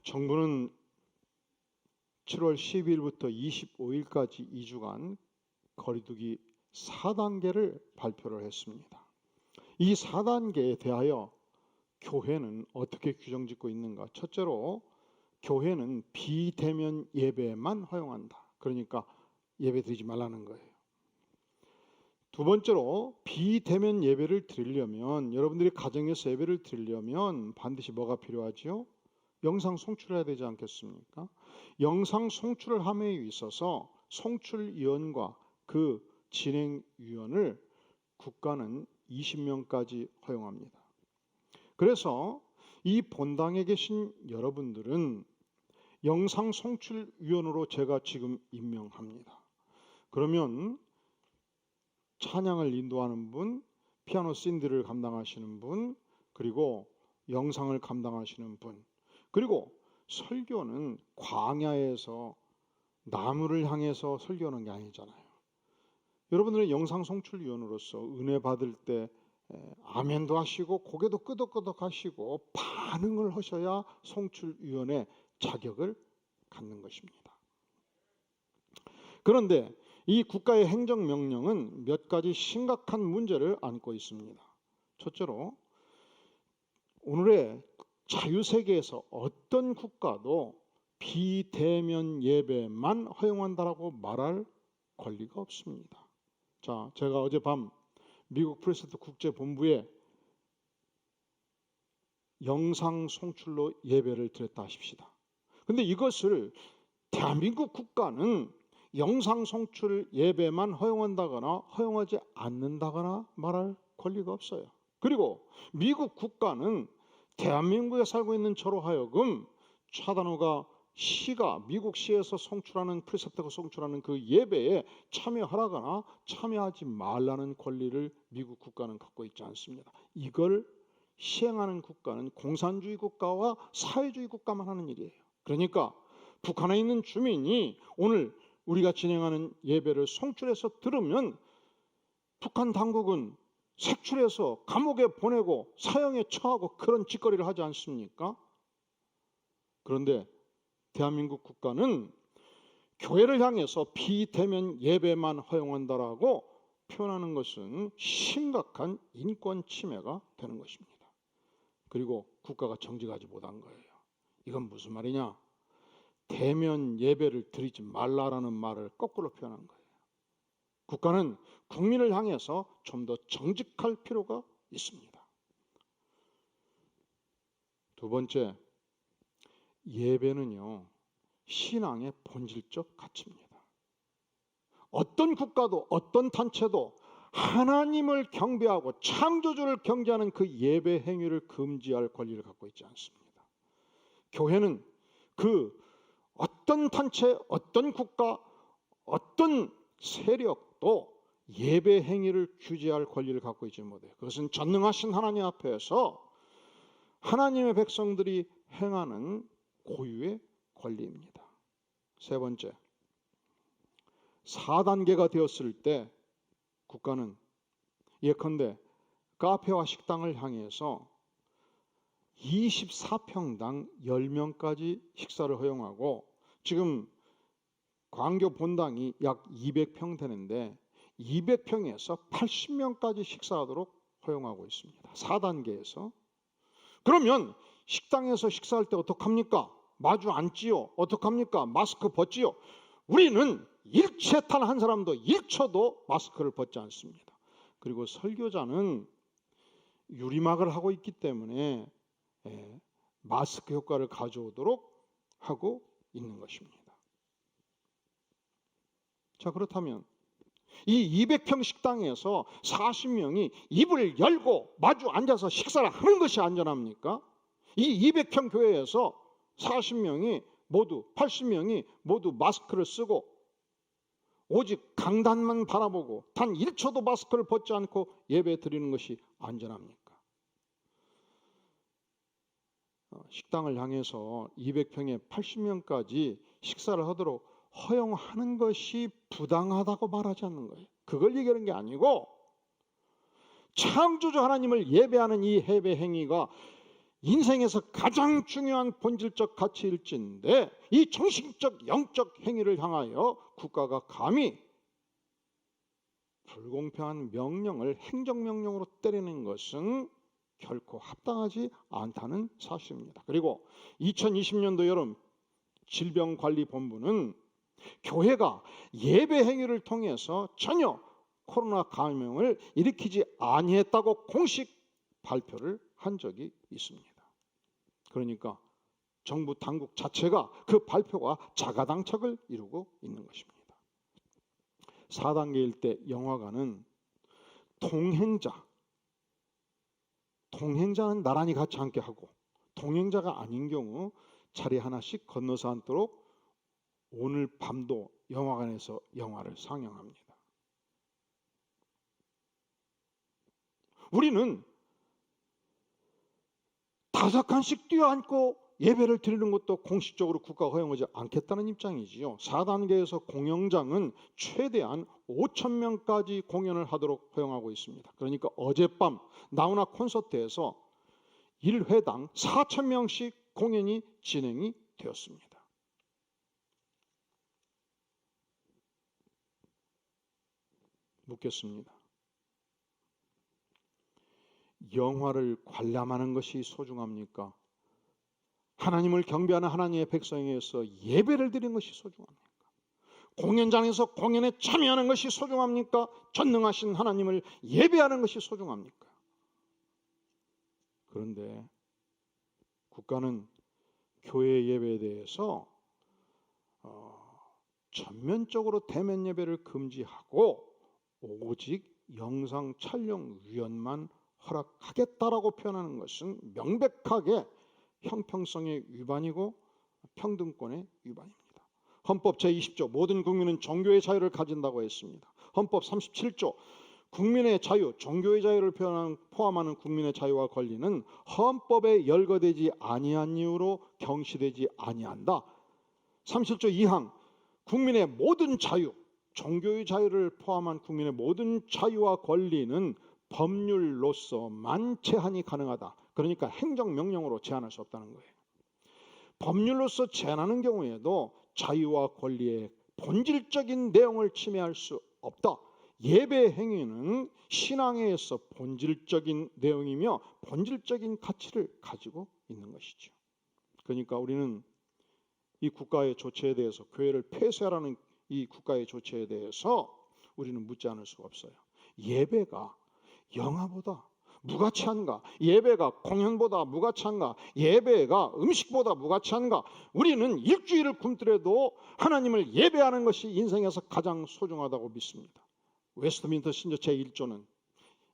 정부는 7월 12일부터 25일까지 2주간 거리두기 4단계를 발표를 했습니다. 이 4단계에 대하여 교회는 어떻게 규정짓고 있는가? 첫째로 교회는 비대면 예배만 허용한다. 그러니까 예배 드리지 말라는 거예요. 두 번째로 비대면 예배를 드리려면, 여러분들이 가정에서 예배를 드리려면 반드시 뭐가 필요하죠? 영상 송출해야 되지 않겠습니까? 영상 송출을 함에 있어서 송출위원과 그 진행위원을 국가는 20명까지 허용합니다. 그래서 이 본당에 계신 여러분들은 영상 송출위원으로 제가 지금 임명합니다. 그러면 찬양을 인도하는 분, 피아노 샌드를 감당하시는 분, 그리고 영상을 감당하시는 분, 그리고 설교는 광야에서 나무를 향해서 설교하는 게 아니잖아요. 여러분들은 영상 송출위원으로서 은혜 받을 때 아멘도 하시고 고개도 끄덕끄덕 하시고 반응을 하셔야 송출위원의 자격을 갖는 것입니다. 그런데 이 국가의 행정명령은 몇 가지 심각한 문제를 안고 있습니다. 첫째로 오늘의 자유세계에서 어떤 국가도 비대면 예배만 허용한다라고 말할 권리가 없습니다. 자, 제가 어젯밤 미국 프레스트 국제본부에 영상 송출로 예배를 드렸다 하십시다. 근데 이것을 대한민국 국가는 영상 송출 예배만 허용한다거나 허용하지 않는다거나 말할 권리가 없어요. 그리고 미국 국가는 대한민국에 살고 있는 저로 하여금 차단호가 시가 미국 시에서 송출하는 프리셉트가 송출하는 그 예배에 참여하라거나 참여하지 말라는 권리를 미국 국가는 갖고 있지 않습니다. 이걸 시행하는 국가는 공산주의 국가와 사회주의 국가만 하는 일이에요. 그러니까 북한에 있는 주민이 오늘 우리가 진행하는 예배를 송출해서 들으면 북한 당국은 색출해서 감옥에 보내고 사형에 처하고 그런 짓거리를 하지 않습니까? 그런데 대한민국 국가는 교회를 향해서 비대면 예배만 허용한다라고 표현하는 것은 심각한 인권 침해가 되는 것입니다. 그리고 국가가 정직하지 못한 거예요. 이건 무슨 말이냐? 대면 예배를 드리지 말라라는 말을 거꾸로 표현한 거예요. 국가는 국민을 향해서 좀 더 정직할 필요가 있습니다. 두 번째, 예배는요, 신앙의 본질적 가치입니다. 어떤 국가도 어떤 단체도 하나님을 경배하고 창조주를 경배하는 그 예배 행위를 금지할 권리를 갖고 있지 않습니다. 교회는 그 어떤 단체, 어떤 국가, 어떤 세력도 예배 행위를 규제할 권리를 갖고 있지 못해요. 그것은 전능하신 하나님 앞에서 하나님의 백성들이 행하는 고유의 권리입니다. 세 번째, 4단계가 되었을 때 국가는 예컨대 카페와 식당을 향해서 24평당 10명까지 식사를 허용하고, 지금 광교 본당이 약 200평 되는데 200평에서 80명까지 식사하도록 허용하고 있습니다. 4단계에서. 그러면 식당에서 식사할 때 어떡합니까? 마주 앉지요? 어떡합니까? 마스크 벗지요? 우리는 일체탄 한 사람도 1초도 마스크를 벗지 않습니다. 그리고 설교자는 유리막을 하고 있기 때문에 마스크 효과를 가져오도록 하고 있는 것입니다. 자, 그렇다면 이 200평 식당에서 40명이 입을 열고 마주 앉아서 식사를 하는 것이 안전합니까? 이 200평 교회에서 40명이 모두 80명이 모두 마스크를 쓰고 오직 강단만 바라보고 단 1초도 마스크를 벗지 않고 예배 드리는 것이 안전합니까? 식당을 향해서 200평에 80명까지 식사를 하도록 허용하는 것이 부당하다고 말하지 않는 거예요. 그걸 얘기하는 게 아니고 창조주 하나님을 예배하는 이 예배 행위가 인생에서 가장 중요한 본질적 가치일진데 이 정신적 영적 행위를 향하여 국가가 감히 불공평한 명령을 행정명령으로 때리는 것은 결코 합당하지 않다는 사실입니다. 그리고 2020년도 여름 질병관리본부는 교회가 예배 행위를 통해서 전혀 코로나 감염을 일으키지 아니했다고 공식 발표를 한 적이 있습니다. 그러니까 정부 당국 자체가 그 발표가 자가당착을 이루고 있는 것입니다. 4단계일 때 영화관은 동행자는 나란히 같이 함께 하고 동행자가 아닌 경우 자리 하나씩 건너서 앉도록 오늘 밤도 영화관에서 영화를 상영합니다. 우리는 5칸씩 뛰어앉고 예배를 드리는 것도 공식적으로 국가가 허용하지 않겠다는 입장이지요. 4단계에서 공연장은 최대한 5,000명까지 공연을 하도록 허용하고 있습니다. 그러니까 어젯밤 나훈아 콘서트에서 1회당 4,000명씩 공연이 진행이 되었습니다. 묻겠습니다. 영화를 관람하는 것이 소중합니까? 하나님을 경배하는 하나님의 백성에서 예배를 드리는 것이 소중합니까? 공연장에서 공연에 참여하는 것이 소중합니까? 전능하신 하나님을 예배하는 것이 소중합니까? 그런데 국가는 교회 예배에 대해서 전면적으로 대면 예배를 금지하고 오직 영상 촬영 위원만 허락하겠다라고 표현하는 것은 명백하게 형평성의 위반이고 평등권의 위반입니다. 헌법 제20조 모든 국민은 종교의 자유를 가진다고 했습니다. 헌법 37조 국민의 자유, 종교의 자유를 포함하는 국민의 자유와 권리는 헌법에 열거되지 아니한 이유로 경시되지 아니한다. 37조 2항 국민의 모든 자유, 종교의 자유를 포함한 국민의 모든 자유와 권리는 법률로서만 제한이 가능하다. 그러니까 행정명령으로 제한할 수 없다는 거예요. 법률로서 제한하는 경우에도 자유와 권리의 본질적인 내용을 침해할 수 없다. 예배 행위는 신앙에서 본질적인 내용이며 본질적인 가치를 가지고 있는 것이죠. 그러니까 우리는 이 국가의 조치에 대해서 교회를 폐쇄하라는 이 국가의 조치에 대해서 우리는 묻지 않을 수가 없어요. 예배가 영화보다 무가치한가? 예배가 공연보다 무가치한가? 예배가 음식보다 무가치한가? 우리는 일주일을 굶더라도 하나님을 예배하는 것이 인생에서 가장 소중하다고 믿습니다. 웨스트민스터 신조 제1조는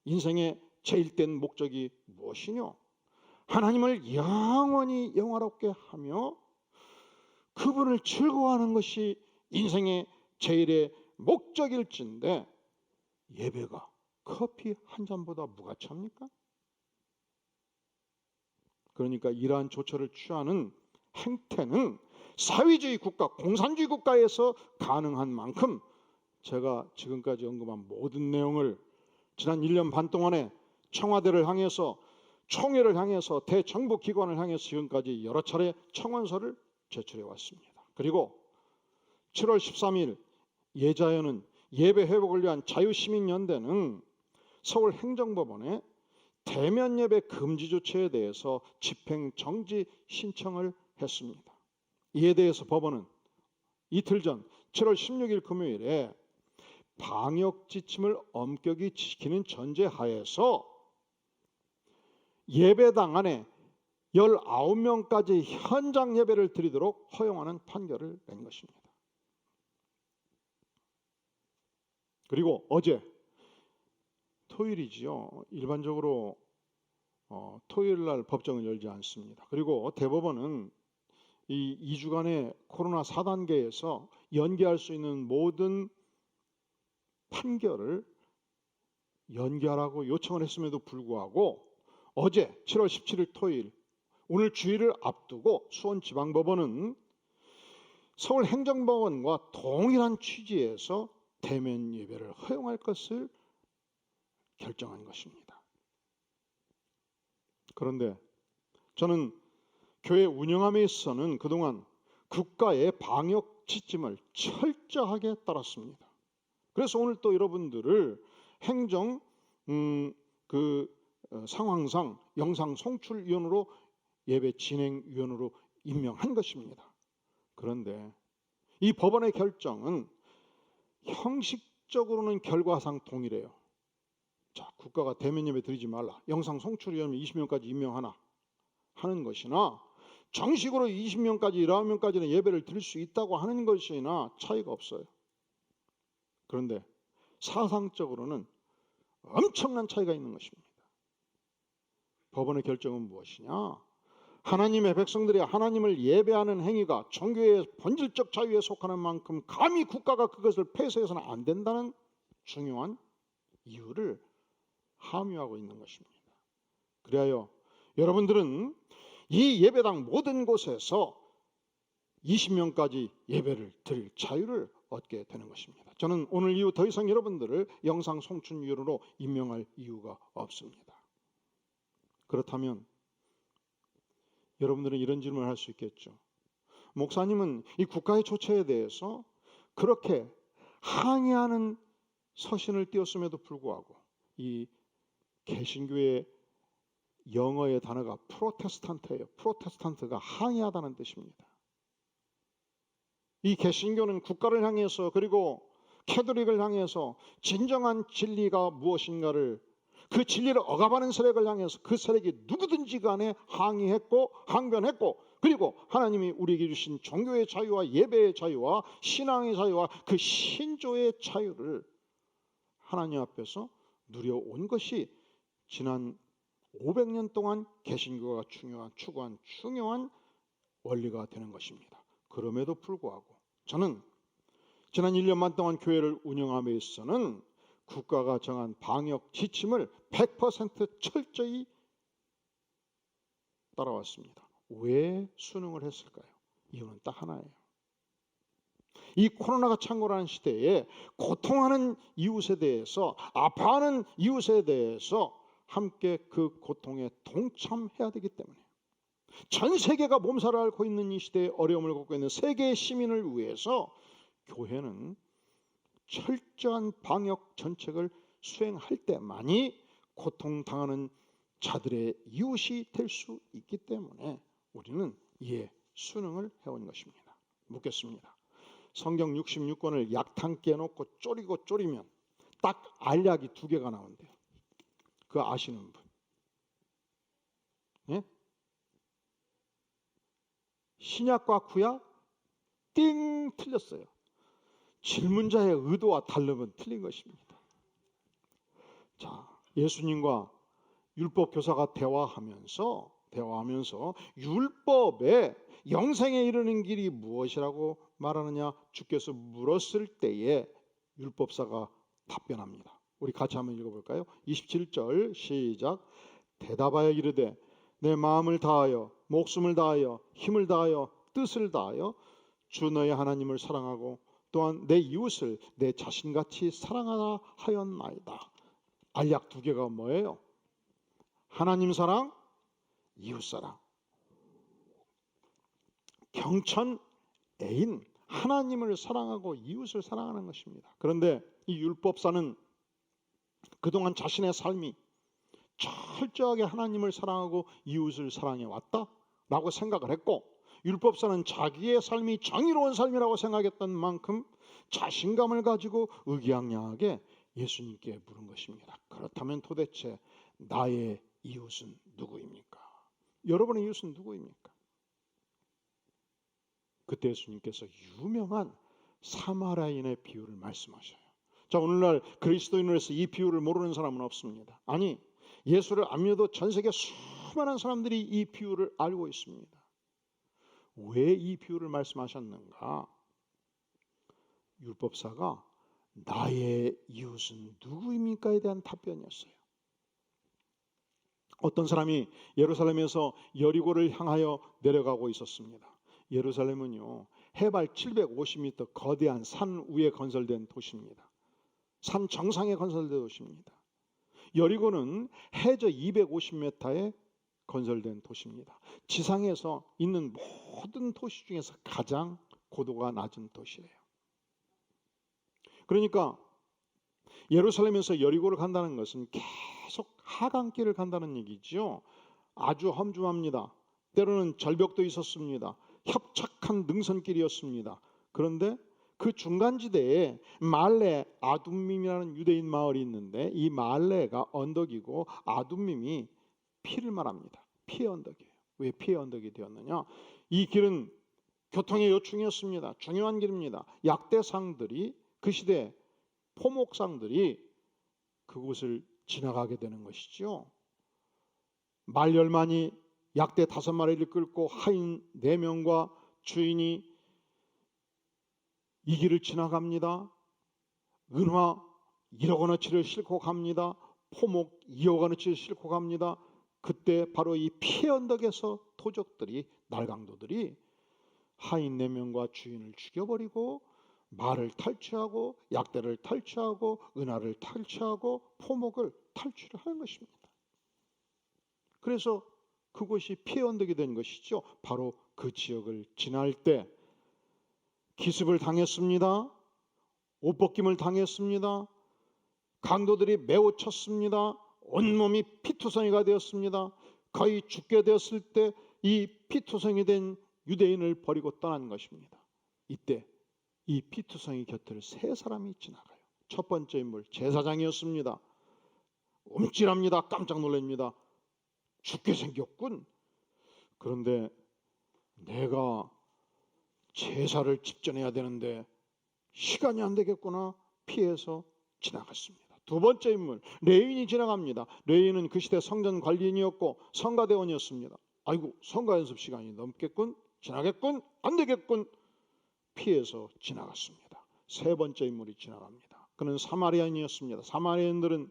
인생의 제일된 목적이 무엇이뇨? 하나님을 영원히 영화롭게 하며 그분을 즐거워하는 것이 인생의 제일의 목적일진데 예배가 커피 한 잔보다 무가치합니까? 그러니까 이러한 조처를 취하는 행태는 사회주의 국가, 공산주의 국가에서 가능한 만큼 제가 지금까지 언급한 모든 내용을 지난 1년 반 동안에 청와대를 향해서 총회를 향해서 대정부 기관을 향해서 지금까지 여러 차례 청원서를 제출해 왔습니다. 그리고 7월 13일 예자연은 예배 회복을 위한 자유시민연대는 서울행정법원에 대면 예배 금지 조치에 대해서 집행 정지 신청을 했습니다. 이에 대해서 법원은 이틀 전 7월 16일 금요일에 방역 지침을 엄격히 지키는 전제하에서 예배당 안에 19명까지 현장 예배를 드리도록 허용하는 판결을 낸 것입니다. 그리고 어제 토요일이지요. 일반적으로 토요일 날 법정을 열지 않습니다. 그리고 대법원은 이 2주간의 코로나 4단계에서 연기할 수 있는 모든 판결을 연기하라고 요청을 했음에도 불구하고 어제 7월 17일 토요일 오늘 주일을 앞두고 수원지방법원은 서울행정법원과 동일한 취지에서 대면 예배를 허용할 것을 결정한 것입니다. 그런데 저는 교회 운영함에 있어서는 그동안 국가의 방역 지침을 철저하게 따랐습니다. 그래서 오늘 또 여러분들을 행정 상황상 영상 송출위원으로 예배 진행위원으로 임명한 것입니다. 그런데 이 법원의 결정은 형식적으로는 결과상 동일해요. 자, 국가가 대면 예배 드리지 말라, 영상 송출위원 20명까지 임명하나 하는 것이나 정식으로 20명까지 19명까지는 예배를 드릴 수 있다고 하는 것이나 차이가 없어요. 그런데 사상적으로는 엄청난 차이가 있는 것입니다. 법원의 결정은 무엇이냐? 하나님의 백성들이 하나님을 예배하는 행위가 종교의 본질적 자유에 속하는 만큼 감히 국가가 그것을 폐쇄해서는 안 된다는 중요한 이유를 함유하고 있는 것입니다. 그리하여 여러분들은 이 예배당 모든 곳에서 20명까지 예배를 드릴 자유를 얻게 되는 것입니다. 저는 오늘 이후 더 이상 여러분들을 영상 송출위원으로 임명할 이유가 없습니다. 그렇다면 여러분들은 이런 질문을 할 수 있겠죠. 목사님은 이 국가의 조처에 대해서 그렇게 항의하는 서신을 띄웠음에도 불구하고 이 개신교의 영어의 단어가 프로테스탄트예요. 프로테스탄트가 항의하다는 뜻입니다. 이 개신교는 국가를 향해서 그리고 캐톨릭을 향해서 진정한 진리가 무엇인가를, 그 진리를 억압하는 세력을 향해서 그 세력이 누구든지 간에 항의했고 항변했고, 그리고 하나님이 우리에게 주신 종교의 자유와 예배의 자유와 신앙의 자유와 그 신조의 자유를 하나님 앞에서 누려온 것이 지난 500년 동안 개신교가 추구한 중요한 원리가 되는 것입니다. 그럼에도 불구하고 저는 지난 1년 반 동안 교회를 운영함에 있어서는 국가가 정한 방역 지침을 100% 철저히 따라왔습니다. 왜 순응을 했을까요? 이유는 딱 하나예요. 이 코로나가 창궐하는 시대에 고통하는 이웃에 대해서, 아파하는 이웃에 대해서 함께 그 고통에 동참해야 되기 때문에, 전 세계가 몸살을 앓고 있는 이 시대에 어려움을 겪고 있는 세계 시민을 위해서 교회는 철저한 방역 정책을 수행할 때만이 고통당하는 자들의 이웃이 될 수 있기 때문에 우리는 이에 순응을 해온 것입니다. 묻겠습니다. 성경 66권을 약탕 깨놓고 쪼리고 쪼리면 딱 알약이 2개가 나온대요. 그거 아시는 분? 예? 신약과 구약? 띵 틀렸어요. 질문자의 의도와 다르면 틀린 것입니다. 자, 예수님과 율법 교사가 대화하면서 율법에 영생에 이르는 길이 무엇이라고 말하느냐 주께서 물었을 때에 율법사가 답변합니다. 우리 같이 한번 읽어볼까요? 27절 시작. 대답하여 이르되 내 마음을 다하여 목숨을 다하여 힘을 다하여 뜻을 다하여 주 너의 하나님을 사랑하고 또한 내 이웃을 내 자신같이 사랑하라 하였나이다. 알약 2개가 뭐예요? 하나님 사랑, 이웃 사랑. 경천 애인, 하나님을 사랑하고 이웃을 사랑하는 것입니다. 그런데 이 율법사는 그동안 자신의 삶이 철저하게 하나님을 사랑하고 이웃을 사랑해 왔다라고 생각을 했고, 율법사는 자기의 삶이 정의로운 삶이라고 생각했던 만큼 자신감을 가지고 의기양양하게 예수님께 물은 것입니다. 그렇다면 도대체 나의 이웃은 누구입니까? 여러분의 이웃은 누구입니까? 그때 예수님께서 유명한 사마리아인의 비유를 말씀하셔요. 자, 오늘날 그리스도인으로서 이 비유를 모르는 사람은 없습니다. 아니, 예수를 안 믿어도 전 세계 수많은 사람들이 이 비유를 알고 있습니다. 왜 이 비유를 말씀하셨는가? 율법사가 나의 이웃은 누구입니까에 대한 답변이었어요. 어떤 사람이 예루살렘에서 여리고를 향하여 내려가고 있었습니다. 예루살렘은요, 해발 750m 거대한 산 위에 건설된 도시입니다. 산 정상에 건설된 도시입니다. 여리고는 해저 250m에 건설된 도시입니다. 지상에서 있는 모든 도시 중에서 가장 고도가 낮은 도시예요. 그러니까 예루살렘에서 여리고를 간다는 것은 계속 하강길을 간다는 얘기죠. 아주 험준합니다. 때로는 절벽도 있었습니다. 협착한 능선길이었습니다. 그런데 그 중간지대에 말레 아둠밈이라는 유대인 마을이 있는데, 이 말레가 언덕이고 아둠밈이 피를 말합니다. 피의 언덕이에요. 왜 피의 언덕이 되었느냐? 이 길은 교통의 요충이었습니다. 중요한 길입니다. 약대상들이, 그 시대 포목상들이 그곳을 지나가게 되는 것이죠. 말 10마리, 약대 5마리를 끌고 하인 4명과 주인이 이 길을 지나갑니다. 은화 1억 원어치를 싣고 갑니다. 포목 2억 원어치를 싣고 갑니다. 그때 바로 이 피의 언덕에서 토적들이, 날강도들이 하인 4명과 주인을 죽여버리고 말을 탈취하고 약대를 탈취하고 은하를 탈취하고 포목을 탈취를 하는 것입니다. 그래서 그곳이 피의 언덕이 된 것이죠. 바로 그 지역을 지날 때 기습을 당했습니다. 옷벗김을 당했습니다. 강도들이 매우 쳤습니다. 온몸이 피투성이가 되었습니다. 거의 죽게 되었을 때 이 피투성이 된 유대인을 버리고 떠난 것입니다. 이때 이 피투성이 곁을 3사람이 지나가요. 첫 번째 인물 제사장이었습니다. 움찔합니다. 깜짝 놀랍니다. 죽게 생겼군. 그런데 내가 제사를 집전해야 되는데 시간이 안 되겠구나. 피해서 지나갔습니다. 두 번째 인물 레위인이 지나갑니다. 레위인은 그 시대 성전 관리인이었고 성가대원이었습니다. 아이고, 성가 연습 시간이 넘겠군. 지나겠군. 안 되겠군. 피해서 지나갔습니다. 세 번째 인물이 지나갑니다. 그는 사마리아인이었습니다. 사마리아인들은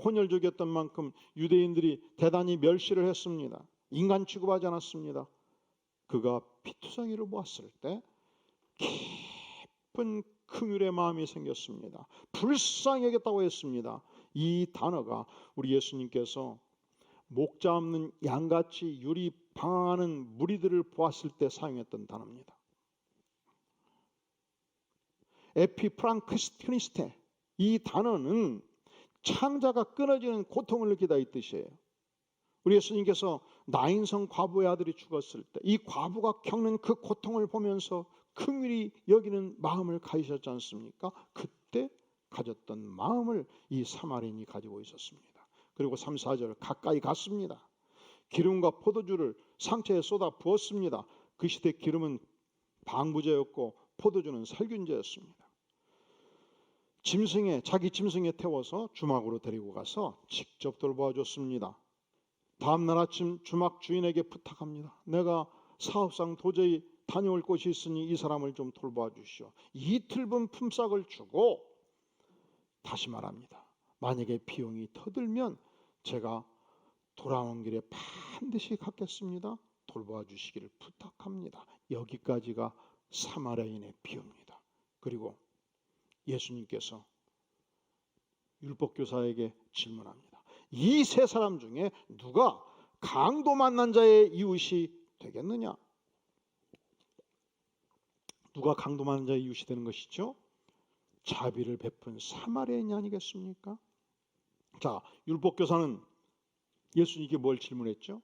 혼혈족이었던 만큼 유대인들이 대단히 멸시를 했습니다. 인간 취급하지 않았습니다. 그가 피투성이를 보았을 때 깊은 긍휼의 마음이 생겼습니다. 불쌍히 여겼다고 했습니다. 이 단어가 우리 예수님께서 목자 없는 양같이 유리 방황하는 무리들을 보았을 때 사용했던 단어입니다. 에피프랑크스티니스테, 이 단어는 창자가 끊어지는 고통을 느끼다 이 뜻이에요. 우리 예수님께서 나인성 과부의 아들이 죽었을 때 이 과부가 겪는 그 고통을 보면서 긍휼히 여기는 마음을 가지셨지 않습니까? 그때 가졌던 마음을 이 사마리인이 가지고 있었습니다. 그리고 3, 4절 가까이 갔습니다. 기름과 포도주를 상처에 쏟아 부었습니다. 그 시대 기름은 방부제였고 포도주는 살균제였습니다. 자기 짐승에 태워서 주막으로 데리고 가서 직접 돌보아줬습니다. 다음날 아침 주막 주인에게 부탁합니다. 내가 사업상 도저히 다녀올 곳이 있으니 이 사람을 좀 돌보아 주시오. 이틀분 품삯을 주고 다시 말합니다. 만약에 비용이 터들면 제가 돌아온 길에 반드시 갚겠습니다. 돌보아 주시기를 부탁합니다. 여기까지가 사마리아인의 비유입니다. 그리고 예수님께서 율법교사에게 질문합니다. 이 3사람 중에 누가 강도 만난 자의 이웃이 되겠느냐? 누가 강도 만난 자의 이웃이 되는 것이죠? 자비를 베푼 사마리아인이 아니겠습니까? 자, 율법교사는 예수님께 뭘 질문했죠?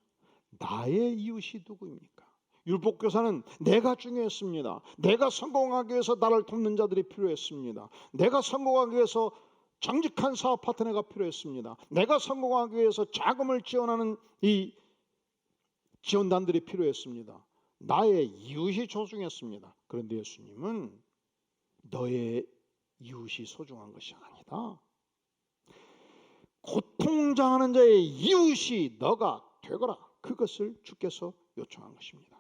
나의 이웃이 누구입니까? 율법교사는 내가 중요했습니다. 내가 성공하기 위해서 나를 돕는 자들이 필요했습니다. 내가 성공하기 위해서 정직한 사업 파트너가 필요했습니다. 내가 성공하기 위해서 자금을 지원하는 이 지원단들이 필요했습니다. 나의 이웃이 소중했습니다. 그런데 예수님은 너의 이웃이 소중한 것이 아니다. 고통당하는 자의 이웃이 너가 되거라. 그것을 주께서 요청한 것입니다.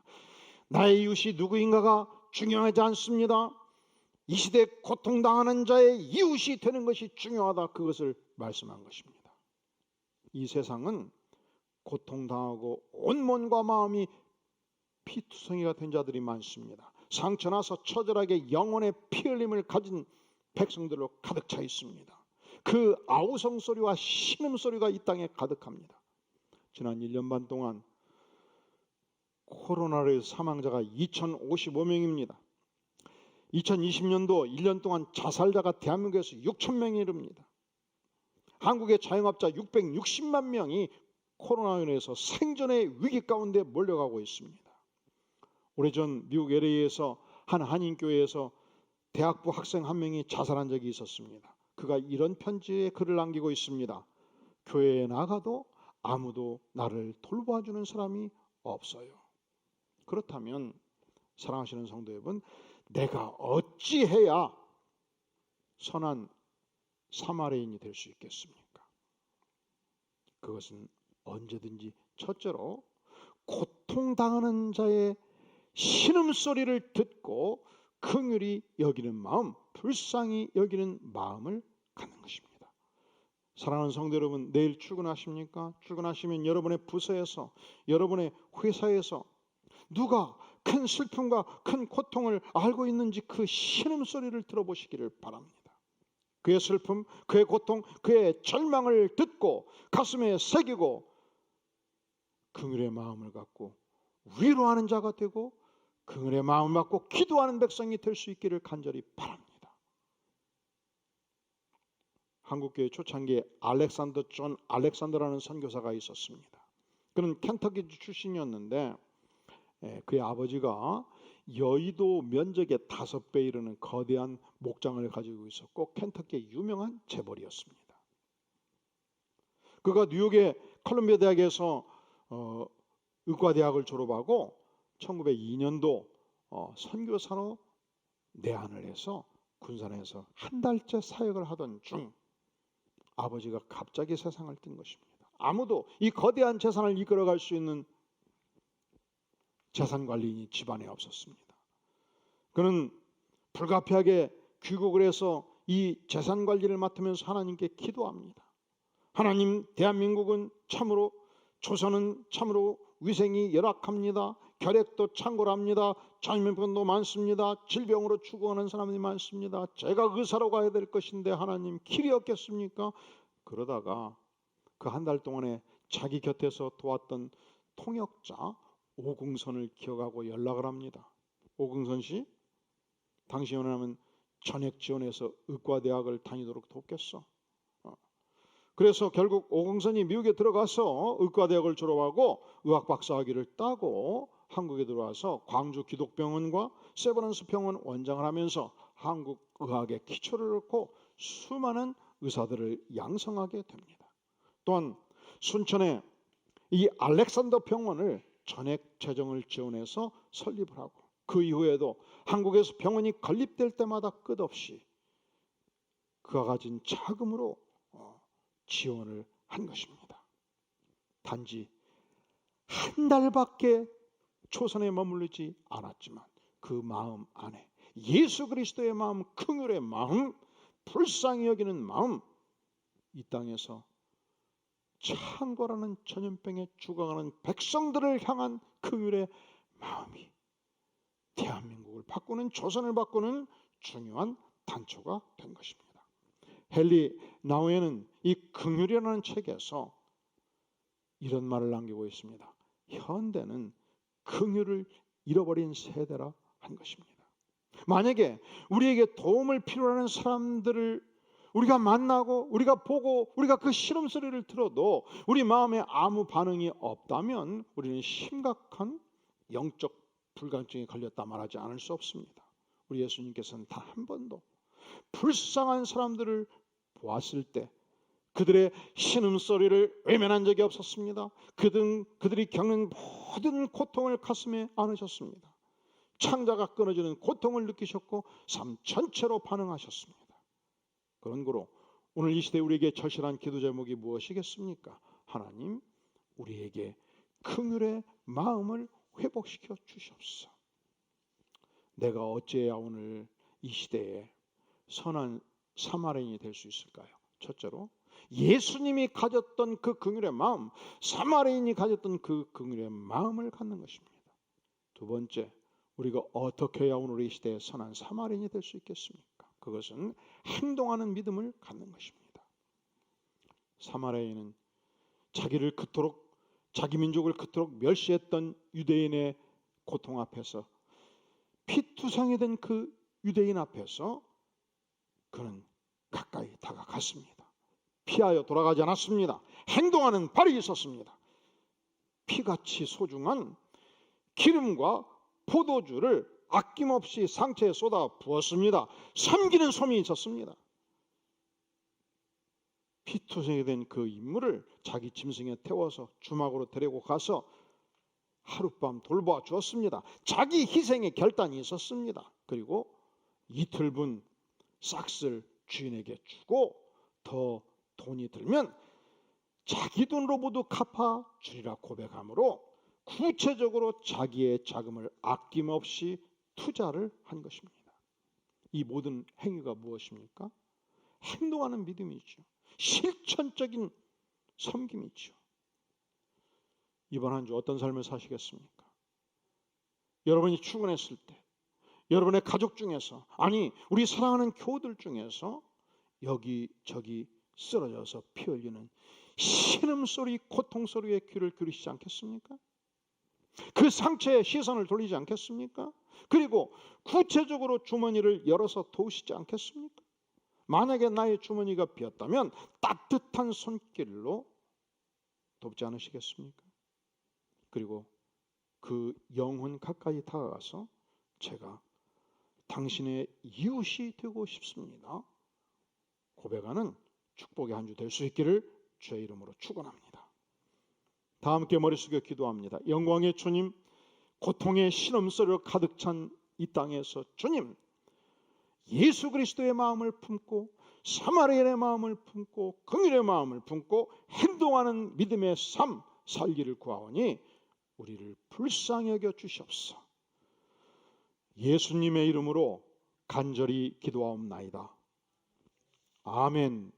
나의 이웃이 누구인가가 중요하지 않습니다. 이 시대 고통당하는 자의 이웃이 되는 것이 중요하다. 그것을 말씀한 것입니다. 이 세상은 고통당하고 온 몸과 마음이 피투성이가 된 자들이 많습니다. 상처나서 처절하게 영혼의 피 흘림을 가진 백성들로 가득 차 있습니다. 그 아우성 소리와 신음 소리가 이 땅에 가득합니다. 지난 1년 반 동안 코로나로 사망자가 2,055명입니다. 2020년도 1년 동안 자살자가 대한민국에서 6,000명에 이릅니다. 한국의 자영업자 660만 명이 코로나로 인해서 생존의 위기 가운데 몰려가고 있습니다. 오래전 미국 LA에서 한 한인교회에서 대학부 학생 한 명이 자살한 적이 있었습니다. 그가 이런 편지에 글을 남기고 있습니다. 교회에 나가도 아무도 나를 돌봐주는 사람이 없어요. 그렇다면 사랑하시는 성도 여러분, 내가 어찌해야 선한 사마리아인이 될 수 있겠습니까? 그것은 언제든지 첫째로 고통당하는 자의 신음소리를 듣고 긍휼히 여기는 마음, 불쌍히 여기는 마음을 갖는 것입니다. 사랑하는 성도 여러분, 내일 출근하십니까? 출근하시면 여러분의 부서에서, 여러분의 회사에서 누가 큰 슬픔과 큰 고통을 알고 있는지 그 신음소리를 들어보시기를 바랍니다. 그의 슬픔, 그의 고통, 그의 절망을 듣고 가슴에 새기고 긍휼의 마음을 갖고 위로하는 자가 되고 긍휼의 마음을 갖고 기도하는 백성이 될 수 있기를 간절히 바랍니다. 한국교회 초창기에 존 알렉산더라는 선교사가 있었습니다. 그는 켄터키 출신이었는데 그의 아버지가 여의도 면적의 5배 이르는 거대한 목장을 가지고 있었고 켄터키의 유명한 재벌이었습니다. 그가 뉴욕의 컬럼비아 대학에서 의과대학을 졸업하고 1902년도 선교사로 내한을 해서 군산에서 한 달째 사역을 하던 중 아버지가 갑자기 세상을 뜬 것입니다. 아무도 이 거대한 재산을 이끌어갈 수 있는 재산관리인이 집안에 없었습니다. 그는 불가피하게 귀국을 해서 이 재산관리를 맡으면서 하나님께 기도합니다. 하나님, 대한민국은 참으로, 조선은 참으로 위생이 열악합니다. 결핵도 창궐합니다. 전염병도 많습니다. 질병으로 죽어가는 사람들이 많습니다. 제가 의사로 가야 될 것인데 하나님 길이 없겠습니까? 그러다가 그 한 달 동안에 자기 곁에서 도왔던 통역자 오궁선을 기억하고 연락을 합니다. 오궁선 씨, 당신이 원하면 전액 지원해서 의과대학을 다니도록 돕겠어. 그래서 결국 오궁선이 미국에 들어가서 의과대학을 졸업하고 의학박사학위를 따고 한국에 들어와서 광주 기독병원과 세브란스 병원 원장을 하면서 한국 의학의 기초를 놓고 수많은 의사들을 양성하게 됩니다. 또한 순천에 이 알렉산더 병원을 전액 재정을 지원해서 설립을 하고 그 이후에도 한국에서 병원이 건립될 때마다 끝없이 그가 가진 자금으로 지원을 한 것입니다. 단지 한 달밖에 초선에 머무르지 않았지만 그 마음 안에 예수 그리스도의 마음, 긍휼의 마음, 불쌍히 여기는 마음, 이 땅에서 창궐하는 전염병에 죽어가는 백성들을 향한 긍휼의 마음이 대한민국을 바꾸는, 조선을 바꾸는 중요한 단초가 된 것입니다. 헨리 나우에는 이 긍휼이라는 책에서 이런 말을 남기고 있습니다. 현대는 긍휼을 잃어버린 세대라 한 것입니다. 만약에 우리에게 도움을 필요로 하는 사람들을 우리가 만나고 우리가 보고 우리가 그 시름소리를 들어도 우리 마음에 아무 반응이 없다면 우리는 심각한 영적 불감증에 걸렸다 말하지 않을 수 없습니다. 우리 예수님께서는 단 한 번도 불쌍한 사람들을 보았을 때 그들의 신음소리를 외면한 적이 없었습니다. 그들이 겪는 모든 고통을 가슴에 안으셨습니다. 창자가 끊어지는 고통을 느끼셨고 삶 전체로 반응하셨습니다. 그런 거로 오늘 이 시대 우리에게 절실한 기도 제목이 무엇이겠습니까? 하나님, 우리에게 긍휼의 마음을 회복시켜 주시옵소서. 내가 어찌해야 오늘 이 시대에 선한 사마리아인이 될 수 있을까요? 첫째로 예수님이 가졌던 그 긍휼의 마음, 사마리아인이 가졌던 그 긍휼의 마음을 갖는 것입니다. 두 번째, 우리가 어떻게 해야 오늘 이 시대에 선한 사마리아인이 될 수 있겠습니까? 그것은 행동하는 믿음을 갖는 것입니다. 사마리아인은 자기를 그토록 자기 민족을 그토록 멸시했던 유대인의 고통 앞에서, 피투성이 된 그 유대인 앞에서 그는 가까이 다가갔습니다. 피하여 돌아가지 않았습니다. 행동하는 발이 있었습니다. 피같이 소중한 기름과 포도주를 아낌없이 상처에 쏟아 부었습니다. 삼키는 솜이 있었습니다. 피투성이 된 그 인물을 자기 짐승에 태워서 주막으로 데리고 가서 하룻밤 돌보아 주었습니다. 자기 희생의 결단이 있었습니다. 그리고 이틀분 싹쓸 주인에게 주고 더 돈이 들면 자기 돈으로 모두 갚아 주리라 고백하므로 구체적으로 자기의 자금을 아낌없이 투자를 한 것입니다. 이 모든 행위가 무엇입니까? 행동하는 믿음이죠. 실천적인 섬김이죠. 이번 한 주 어떤 삶을 사시겠습니까? 여러분이 출근했을 때, 여러분의 가족 중에서, 아니 우리 사랑하는 교우들 중에서 여기저기 쓰러져서 피 흘리는 신음소리, 고통소리에 귀를 기울이시지 않겠습니까? 그 상처에 시선을 돌리지 않겠습니까? 그리고 구체적으로 주머니를 열어서 도우시지 않겠습니까? 만약에 나의 주머니가 비었다면 따뜻한 손길로 돕지 않으시겠습니까? 그리고 그 영혼 가까이 다가가서 제가 당신의 이웃이 되고 싶습니다. 고백하는 축복의 한 주 될 수 있기를 주의 이름으로 축원합니다. 다 함께 머리 숙여 기도합니다. 영광의 주님, 고통의 신음소리로 가득 찬 이 땅에서 주님, 예수 그리스도의 마음을 품고 사마리아의 마음을 품고 긍휼의 마음을 품고 행동하는 믿음의 삶 살기를 구하오니 우리를 불쌍히 여겨 주시옵소서. 예수님의 이름으로 간절히 기도하옵나이다. 아멘.